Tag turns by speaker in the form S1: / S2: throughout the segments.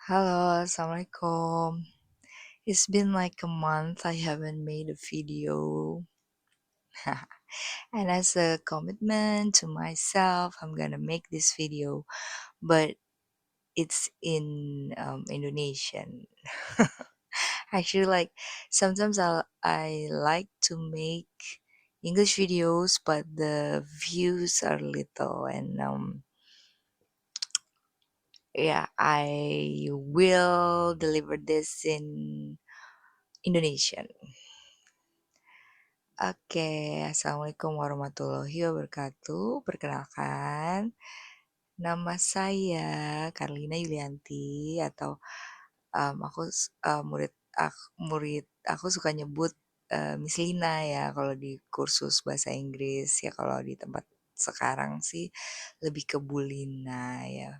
S1: Halo, Assalamualaikum. It's been like a month I haven't made a video. And as a commitment to myself, I'm gonna make this video, but it's in Indonesian. Actually, like sometimes I like to make English videos, but the views are little, and yeah, I will deliver this in Indonesian. Oke, assalamualaikum warahmatullahi wabarakatuh. Perkenalkan, nama saya Karlina Yulianti atau murid aku suka nyebut Miss Lina ya kalau di kursus bahasa Inggris ya kalau di tempat sekarang sih lebih ke Bu Lina ya.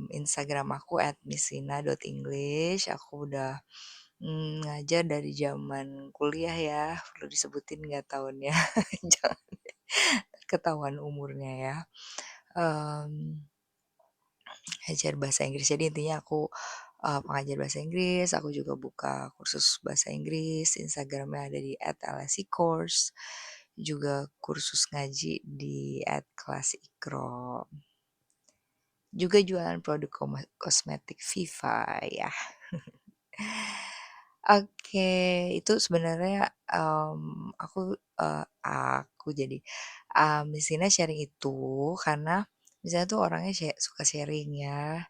S1: Instagram aku @misslina.english. Aku udah ngajar dari zaman kuliah ya, perlu disebutin nggak tahunnya? Jangan ketahuan umurnya ya. Ngajar bahasa Inggris, jadi intinya aku, pengajar bahasa Inggris, aku juga buka kursus bahasa Inggris, Instagram-nya ada di @lsicourse, juga kursus ngaji di @kelas_ikro, juga jualan produk kosmetik Viva ya. Oke, itu sebenarnya, aku jadi, di sini sharing itu karena misalnya tuh orangnya suka sharing ya.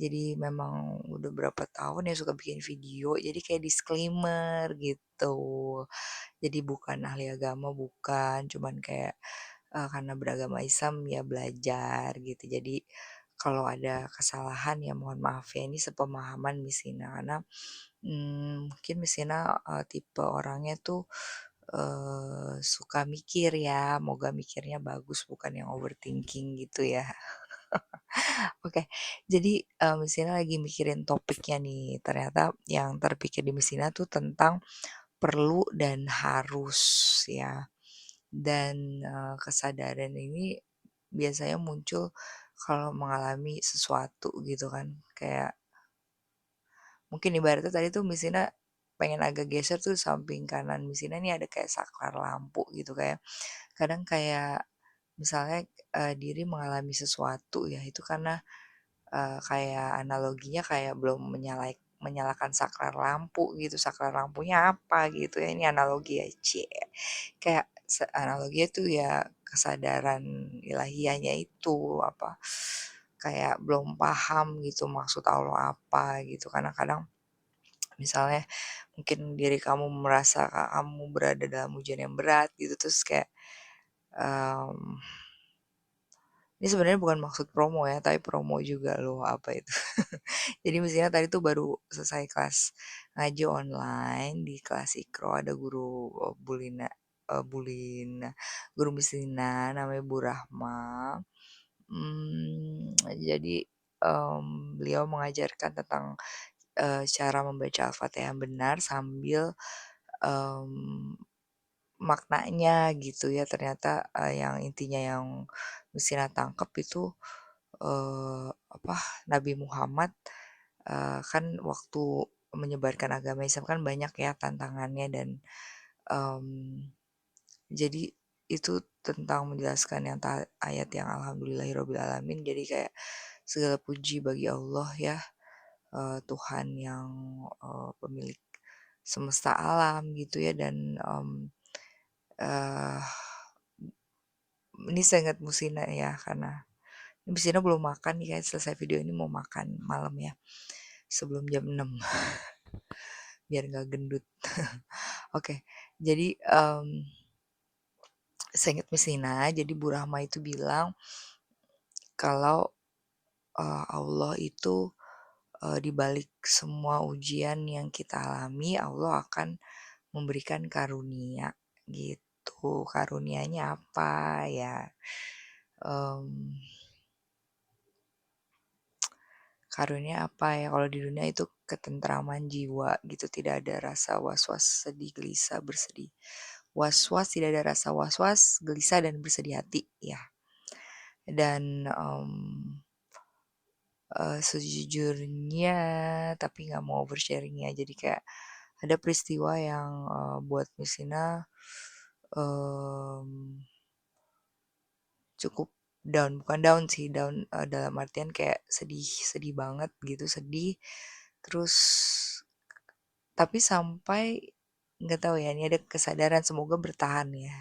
S1: Jadi memang udah berapa tahun ya suka bikin video, jadi kayak disclaimer gitu. Jadi bukan ahli agama, bukan, cuman kayak, karena beragama Islam ya belajar gitu. Jadi kalau ada kesalahan ya mohon maaf ya, ini sepemahaman di sini karena mungkin Messina, tipe orangnya tuh, suka mikir ya, moga mikirnya bagus bukan yang overthinking gitu ya. Oke, jadi, Messina lagi mikirin topiknya nih, ternyata yang terpikir di Messina tuh tentang perlu dan harus ya. Dan, kesadaran ini biasanya muncul kalau mengalami sesuatu gitu kan, kayak mungkin ibaratnya tadi tuh Messina pengen agak geser tuh samping kanan Messina nih ada kayak saklar lampu gitu, kayak kadang kayak misalnya, diri mengalami sesuatu ya itu karena, kayak analoginya kayak belum menyalakan saklar lampu gitu, saklar lampunya apa gitu ya, ini analogi ya, cie. Kayak analoginya tuh ya kesadaran ilahiyahnya itu, apa, kayak belum paham gitu maksud Allah apa gitu, kadang-kadang misalnya mungkin diri kamu merasa kamu berada dalam ujian yang berat gitu, terus kayak, mmm, ini sebenarnya bukan maksud promo ya, tapi promo juga loh, apa itu. Jadi misalnya tadi tuh baru selesai kelas ngaji online di kelas Ikro, ada guru, guru Mislina namanya Bu Rahma. Jadi, beliau mengajarkan tentang, cara membaca Al-Fatihah yang benar sambil, mmm, maknanya gitu ya ternyata, yang intinya yang Messina tangkep itu, apa, Nabi Muhammad, kan waktu menyebarkan agama Islam kan banyak ya tantangannya dan, mmm, jadi itu tentang menjelaskan yang ayat yang alhamdulillahirobbilalamin, jadi kayak segala puji bagi Allah ya, Tuhan yang, pemilik semesta alam gitu ya dan, eee, ini seingat Musina ya karena Musina belum makan nih kayak selesai video ini mau makan malam ya, sebelum jam 6 biar nggak gendut. Oke, jadi, seingat Musina, jadi Bu Rahma itu bilang kalau, Allah itu, di balik semua ujian yang kita alami, Allah akan memberikan karunia gitu. Karunianya apa ya, mmm, karunia apa ya, kalau di dunia itu ketentraman jiwa gitu, tidak ada rasa was-was, sedih, gelisah, bersedih. Was-was, tidak ada rasa was-was, gelisah, dan bersedih hati ya. Dan, sejujurnya tapi nggak mau oversharing-nya. Jadi kayak ada peristiwa yang, buat Miss Ina, mmm, cukup down, bukan down sih, down, dalam artian kayak sedih sedih banget gitu, sedih. Terus tapi sampai nggak tahu ya, ini ada kesadaran semoga bertahan ya.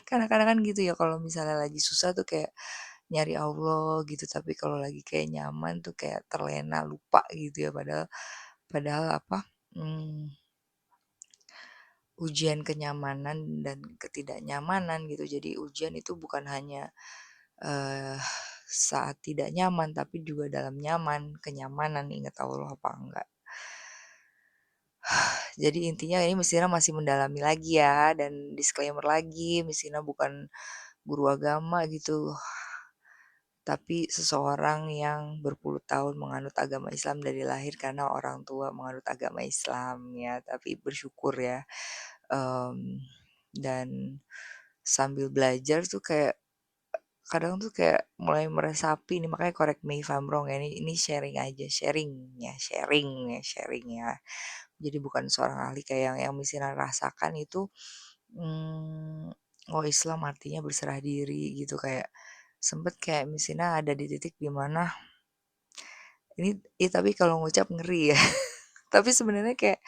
S1: Kadang-kadang kan gitu ya kalau misalnya lagi susah tuh kayak nyari Allah gitu, tapi kalau lagi kayak nyaman tuh kayak terlena, lupa gitu ya, padahal padahal apa, mmm, ujian kenyamanan dan ketidaknyamanan gitu. Jadi ujian itu bukan hanya, eee, saat tidak nyaman, tapi juga dalam nyaman, kenyamanan, ingat Allah apa enggak. Jadi intinya ini Miss Ina masih mendalami lagi ya, dan disclaimer lagi, Miss Ina bukan guru agama gitu, tapi seseorang yang berpuluh tahun menganut agama Islam dari lahir karena orang tua menganut agama Islam ya, tapi bersyukur ya, mmm, dan sambil belajar tuh kayak kadang tuh kayak mulai meresapi nih, makanya correct me if I'm wrong ya, ini sharing aja, sharing ya. Jadi bukan seorang ahli kayak yang Miss Ina rasakan itu, mmm, oh Islam artinya berserah diri gitu, kayak sempet kayak Miss Ina ada di titik di mana ini tapi kalau ngucap ngeri ya. Tapi sebenarnya kayak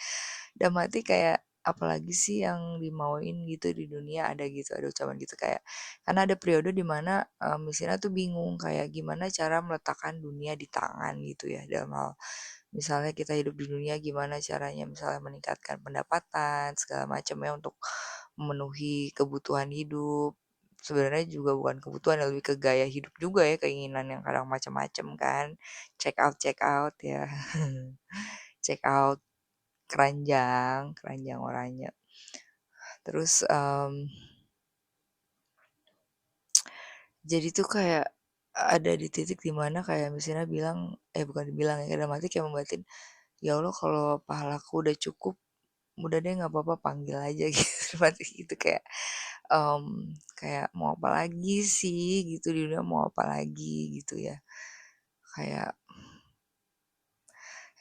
S1: dalam hati kayak, apalagi sih yang dimauin gitu di dunia, ada ucapan gitu kayak karena ada periode di mana, Messina tuh bingung kayak gimana cara meletakkan dunia di tangan gitu ya, dalam hal misalnya kita hidup di dunia gimana caranya misalnya meningkatkan pendapatan segala macam ya untuk memenuhi kebutuhan hidup. Sebenarnya juga bukan kebutuhan ya, lebih ke gaya hidup juga ya, keinginan yang kadang macam-macam kan, check out ya, check out keranjang, keranjang oranye. Terus, jadi tuh kayak ada di titik di mana kayak misalnya bilang bukan bilang ya, dalam hati kayak membatin, "Ya Allah kalau pahalaku udah cukup, udah deh nggak apa-apa panggil aja," gitu. Dalam hati gitu kayak, kayak mau apa lagi sih gitu di dunia mau apa lagi gitu ya. Kayak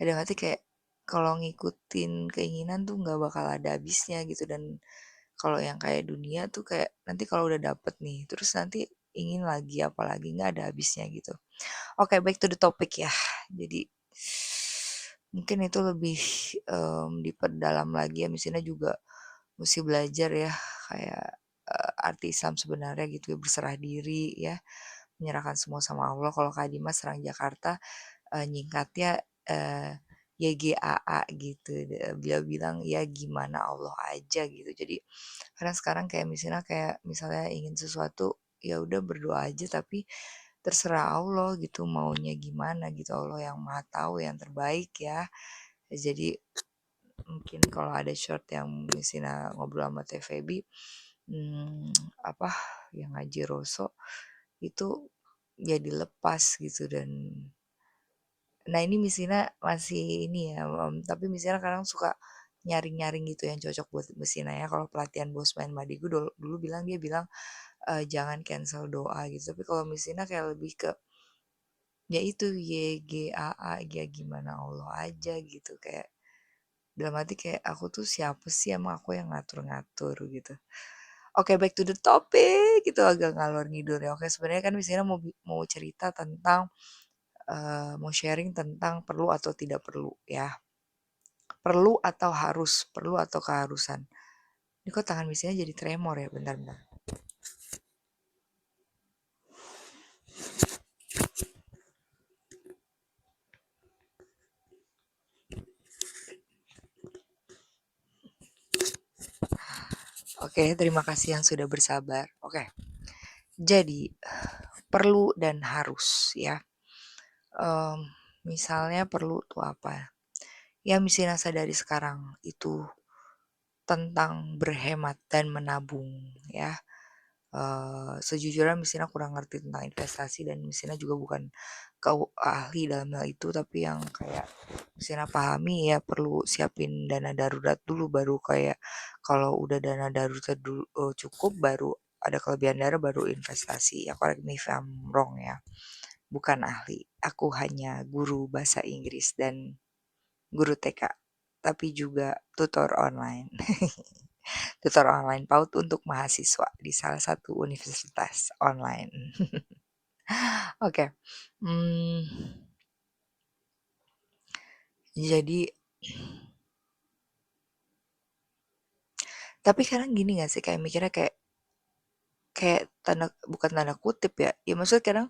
S1: dalam hati kayak kalau ngikutin keinginan tuh nggak bakal ada habisnya gitu, dan kalau yang kayak dunia tuh kayak nanti kalau udah dapet nih, terus nanti ingin lagi, apalagi nggak ada habisnya gitu. Oke, back to the topic ya. Jadi mungkin itu lebih diperdalam lagi ya, misalnya juga mesti belajar ya kayak arti Islam sebenarnya gitu ya, berserah diri ya, menyerahkan semua sama Allah. Kalau Kak Dimas Serang Jakarta nyingkatnya YGAA gitu. Beliau bilang ya gimana Allah aja gitu. Jadi karena sekarang kayak misalnya ingin sesuatu, ya udah berdoa aja tapi terserah Allah gitu maunya gimana gitu, Allah yang Maha Tahu yang terbaik ya. Jadi mungkin kalau ada short yang misalnya ngobrol sama Teh Feby, apa, yang ngaji Roso, itu jadi lepas gitu. Dan nah ini Misina masih ini ya, tapi Misina kadang suka nyaring-nyaring gitu yang cocok buat Misina ya. Kalau pelatihan Bosman Madigu dulu, dulu dia bilang jangan cancel doa gitu. Tapi kalau Misina kayak lebih ke ya itu YGAA, ya gimana Allah aja gitu, kayak dalam hati kayak aku tuh siapa sih emang aku yang ngatur-ngatur gitu. Oke, back to the topic, itu agak ngalor ngidul ya. Oke, sebenarnya kan Misina mau cerita tentang mau sharing tentang perlu atau tidak perlu ya. Perlu atau harus, perlu atau keharusan. Ini kok tangan Misina jadi tremor ya, bentar-bentar. Oke, terima kasih yang sudah bersabar. Oke, jadi perlu dan harus ya. Mmm, Misalnya perlu tuh apa, ya Misina sadari sekarang itu tentang berhemat dan menabung ya. Sejujurnya Misina kurang ngerti tentang investasi, dan Misina juga bukan ahli dalam hal itu, tapi yang kayak Misina pahami ya perlu siapin dana darurat dulu, baru kayak kalau udah dana darurat dulu, cukup, baru ada kelebihan dana baru investasi ya, correct me if I'm wrong ya. bukan ahli. Aku hanya guru bahasa Inggris dan guru TK, tapi juga tutor online. Tutor online PAUD untuk mahasiswa di salah satu universitas online. Oke, mmm, jadi tapi kadang gini gak sih, kayak mikirnya kayak kayak bukan tanda kutip ya, ya maksudnya kadang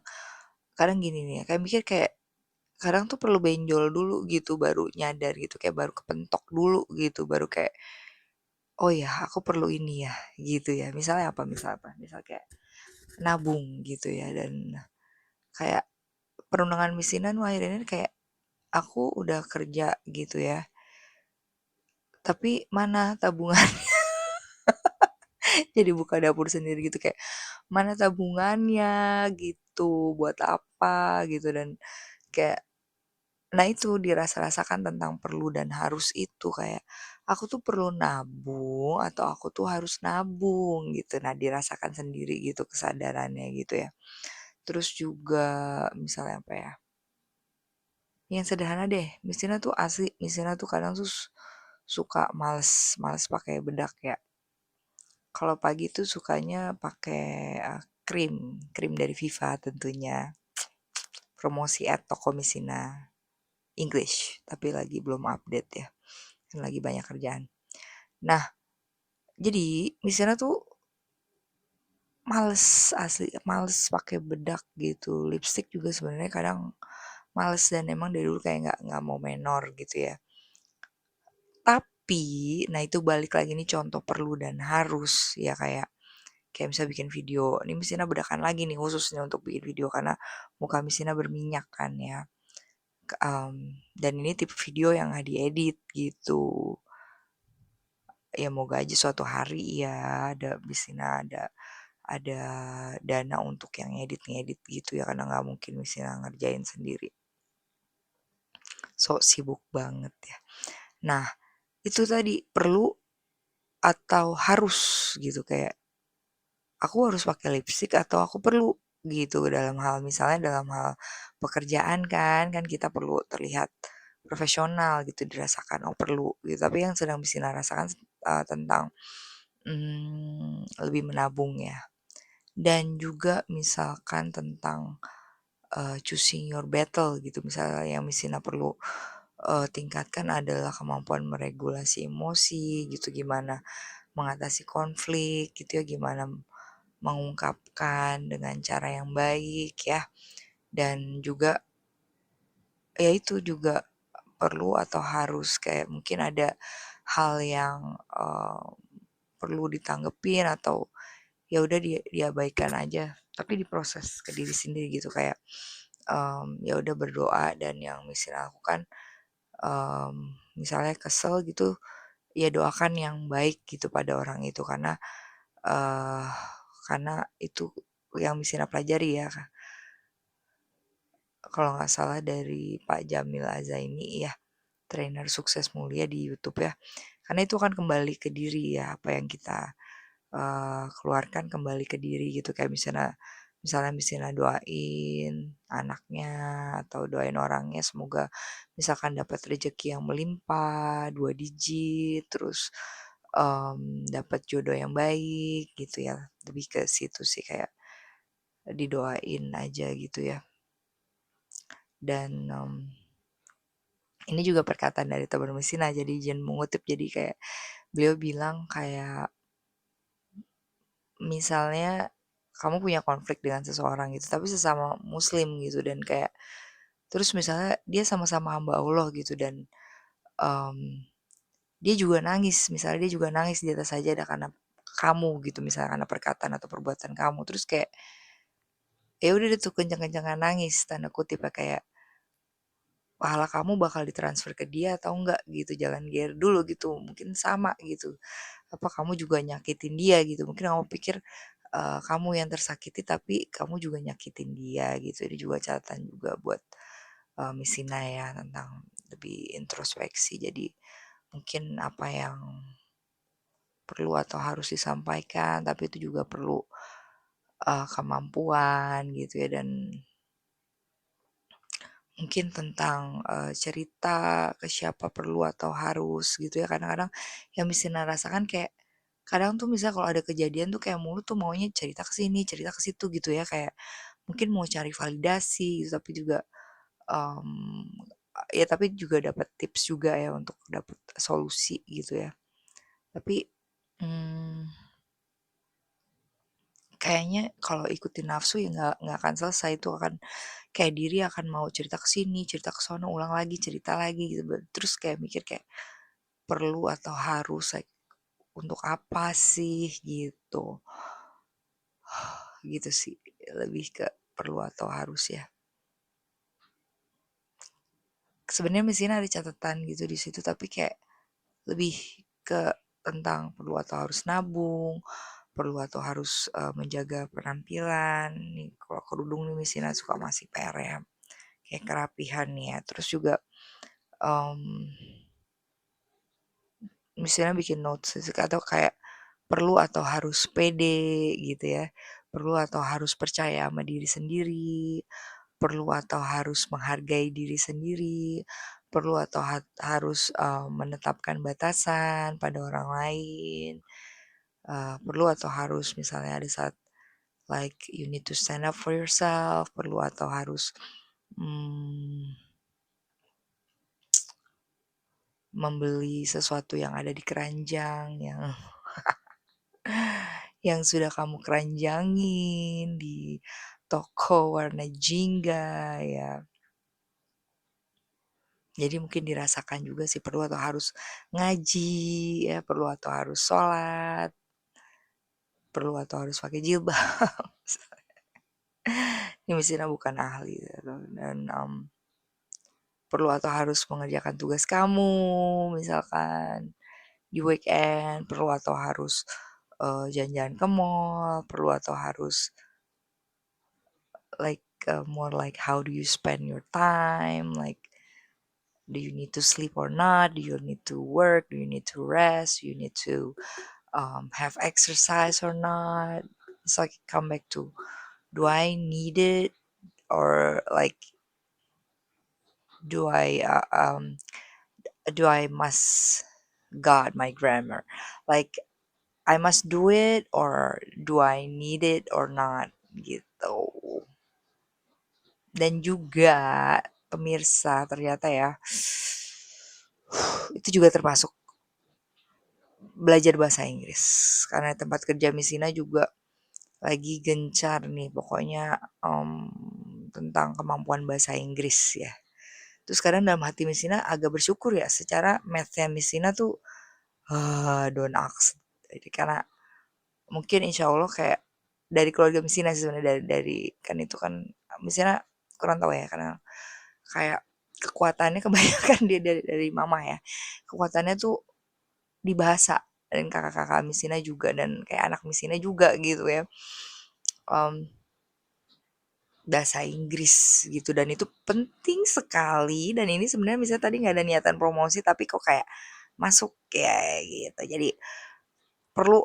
S1: kadang gini nih ya, kayak mikir kayak kadang tuh perlu benjol dulu gitu baru nyadar gitu, kayak baru kepentok dulu gitu, baru kayak, "Oh ya aku perlu ini ya," gitu ya. Misalnya apa, misal kayak nabung gitu ya, dan kayak perundangan misinan wah akhirnya kayak aku udah kerja gitu ya, tapi mana tabungan. Jadi buka dapur sendiri gitu kayak, mana tabungannya gitu, buat apa gitu, dan kayak nah itu dirasa-rasakan tentang perlu dan harus itu kayak, aku tuh perlu nabung atau aku tuh harus nabung gitu. Nah dirasakan sendiri gitu kesadarannya gitu ya. Terus juga misalnya apa ya, yang sederhana deh, misalnya tuh asli, misalnya tuh kadang tuh suka males males pakai bedak ya. Kalau pagi tuh sukanya pakai, krim, krim dari Viva tentunya, promosi toko Misina English, tapi lagi belum update ya, kan lagi banyak kerjaan. Nah, jadi misalnya tuh males, asli males pakai bedak gitu, lipstick juga sebenarnya kadang males dan emang dari dulu kayak nggak mau menor gitu ya. Tapi, nah itu balik lagi nih contoh perlu dan harus ya kayak kayak misalnya bikin video, ini Misina bedakan lagi nih khususnya untuk bikin video karena muka Misina berminyak kan ya, dan ini tipe video yang nggak diedit gitu. Ya moga aja suatu hari ya ada Misina ada dana untuk yang ngedit-ngedit gitu ya karena nggak mungkin Misina ngerjain sendiri. So sibuk banget ya. Nah, itu tadi perlu atau harus gitu kayak aku harus pakai lipstick atau aku perlu gitu dalam hal misalnya dalam hal pekerjaan kan kita perlu terlihat profesional gitu dirasakan oh perlu gitu tapi yang sedang bisa rasakan tentang lebih menabung ya dan juga misalkan tentang choosing your battle gitu misalnya yang Misina perlu tingkatkan adalah kemampuan meregulasi emosi gitu gimana mengatasi konflik gitu ya gimana mengungkapkan dengan cara yang baik ya, dan juga ya itu juga perlu atau harus kayak mungkin ada hal yang, perlu ditanggepin atau ya udah diabaikan aja, tapi diproses ke diri sendiri gitu kayak, ya udah berdoa dan yang mesti lakukan, misalnya kesel gitu, ya doakan yang baik gitu pada orang itu eee, karena itu yang Missina pelajari ya, kalau nggak salah dari Pak Jamil Azaini ya, trainer sukses mulia di YouTube ya. Karena itu kan kembali ke diri ya, apa yang kita, keluarkan kembali ke diri gitu, kayak misalnya misalnya Missina doain anaknya atau doain orangnya semoga misalkan dapat rezeki yang melimpah, 2 digit, terus, dapat jodoh yang baik gitu ya, lebih ke situ sih kayak didoain aja gitu ya. Dan, ini juga perkataan dari teman Messina jadi izin mengutip jadi kayak beliau bilang kayak misalnya kamu punya konflik dengan seseorang gitu tapi sesama muslim gitu dan kayak terus misalnya dia sama-sama hamba Allah gitu dan, mmm, dia juga nangis misalnya dia juga nangis di atas sajadah karena kamu gitu misalnya karena perkataan atau perbuatan kamu terus kayak, ya udah deh tuh kenceng-kencengan nangis tanda kutip ya kayak pahala kamu bakal ditransfer ke dia atau enggak gitu, jangan GR dulu gitu, mungkin sama gitu, apa kamu juga nyakitin dia gitu, mungkin kamu pikir, kamu yang tersakiti tapi kamu juga nyakitin dia gitu, ini juga catatan juga buat, Miss Sina ya tentang lebih introspeksi. Jadi mungkin apa yang perlu atau harus disampaikan, tapi itu juga perlu, kemampuan gitu ya dan mungkin tentang, cerita ke siapa perlu atau harus gitu ya, kadang-kadang yang Messina rasakan kayak, kadang tuh misal kalau ada kejadian tuh kayak mulut tuh maunya cerita ke sini, cerita ke situ gitu ya, kayak mungkin mau cari validasi gitu, tapi juga, mmm, ya tapi juga dapat tips juga ya untuk dapat solusi gitu ya. Tapi, mmm, kayaknya kalau ikutin nafsu ya nggak akan selesai, itu akan kayak diri akan mau cerita ke sini, cerita ke sono, ulang lagi, cerita lagi gitu, terus kayak mikir kayak perlu atau harus, like untuk apa sih gitu. Gitu sih, lebih ke perlu atau harus ya. Sebenarnya di sini ada catatan gitu di situ, tapi kayak lebih ke tentang perlu atau harus nabung, perlu atau harus, menjaga penampilan. Nih kalau kerudung nih Messina suka masih PR ya, kayak kerapihan nih ya. Terus juga, mmm, misalnya bikin notes atau kayak perlu atau harus pede gitu ya, perlu atau harus percaya sama diri sendiri, perlu atau harus menghargai diri sendiri, perlu atau harus, menetapkan batasan pada orang lain, perlu atau harus misalnya ada saat like you need to stand up for yourself, perlu atau harus, mmm, membeli sesuatu yang ada di keranjang yang sudah kamu keranjangin di toko warna jingga ya. Jadi mungkin dirasakan juga sih perlu atau harus ngaji ya, perlu atau harus sholat, perlu atau harus pakai jilbab. Ini mestinya bukan ahli gitu dan, perlu atau harus mengerjakan tugas kamu misalkan di weekend, perlu atau harus, jalan-jalan ke mall, perlu atau harus like, more like how do you spend your time, like do you need to sleep or not, do you need to work, do you need to rest, do you need to, have exercise or not. It's like come back to, do I need it, or like do I, do I must, God, my grammar, like I must do it or do I need it or not gitu. Dan juga pemirsa ternyata ya, itu juga termasuk belajar bahasa Inggris. Karena tempat kerja Missina juga lagi gencar nih pokoknya, tentang kemampuan bahasa Inggris ya. Terus kadang dalam hati Messina agak bersyukur ya secara math-nya Messina tuh, don't ask. Jadi karena mungkin insya Allah kayak dari keluarga Messina sih sebenarnya, dari kan itu kan Messina kurang tahu ya karena kayak kekuatannya kebanyakan dia dari mama ya. Kekuatannya tuh di bahasa dan kakak-kakak Messina juga dan kayak anak Messina juga gitu ya. Mmm, bahasa Inggris gitu dan itu penting sekali dan ini sebenarnya misalnya tadi nggak ada niatan promosi tapi kok kayak masuk ya gitu. Jadi perlu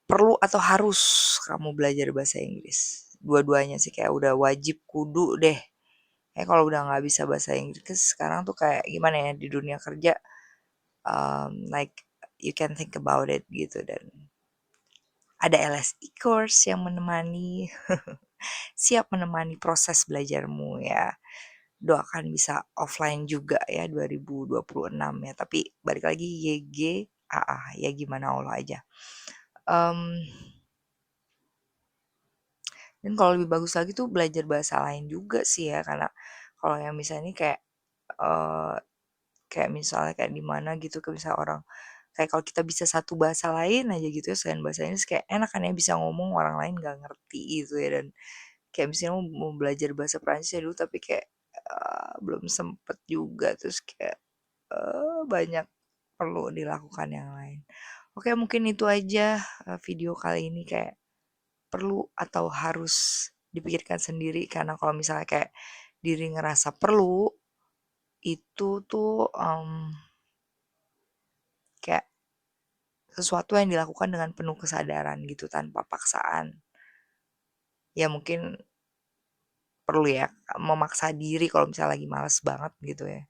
S1: perlu atau harus kamu belajar bahasa Inggris? Dua-duanya sih kayak udah wajib kudu deh. Kalau udah nggak bisa bahasa Inggris sekarang tuh kayak gimana ya di dunia kerja, like you can think about it gitu dan ada LSE course yang menemani, siap menemani proses belajarmu ya. Doakan bisa offline juga ya 2026 ya, tapi balik lagi YG, ya gimana Allah aja. Mmm, dan kalau lebih bagus lagi tuh belajar bahasa lain juga sih ya, karena kalau yang misalnya kayak, eee, kayak misalnya kayak di mana gitu kayak misalnya orang kayak kalau kita bisa satu bahasa lain aja gitu ya selain bahasa Inggris kayak enak kan ya bisa ngomong orang lain nggak ngerti gitu ya dan kayak misalnya mau mau belajar bahasa Prancis ya dulu tapi kayak, belum sempet juga terus kayak, banyak perlu dilakukan yang lain. Oke mungkin itu aja, video kali ini kayak perlu atau harus dipikirkan sendiri karena kalau misalnya kayak diri ngerasa perlu, itu tuh, kayak sesuatu yang dilakukan dengan penuh kesadaran gitu tanpa paksaan. Ya mungkin perlu ya, memaksa diri kalau misalnya lagi males banget gitu ya.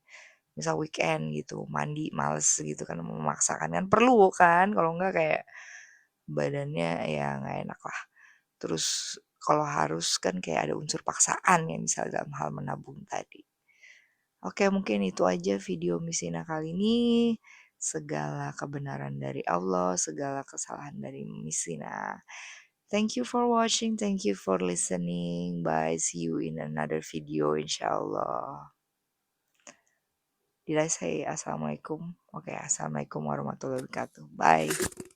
S1: Misal weekend gitu, mandi males gitu kan, memaksakan kan perlu kan, kalau enggak kayak badannya ya nggak enak lah. Terus kalau harus kan kayak ada unsur paksaan ya, misal dalam hal menabung tadi. Oke, mungkin itu aja video Missina kali ini. Segala kebenaran dari Allah, segala kesalahan dari Missina. Thank you for watching, thank you for listening. Bye, see you in another video insyaallah. Did I say assalamualaikum? Oke, assalamualaikum warahmatullahi wabarakatuh. Bye.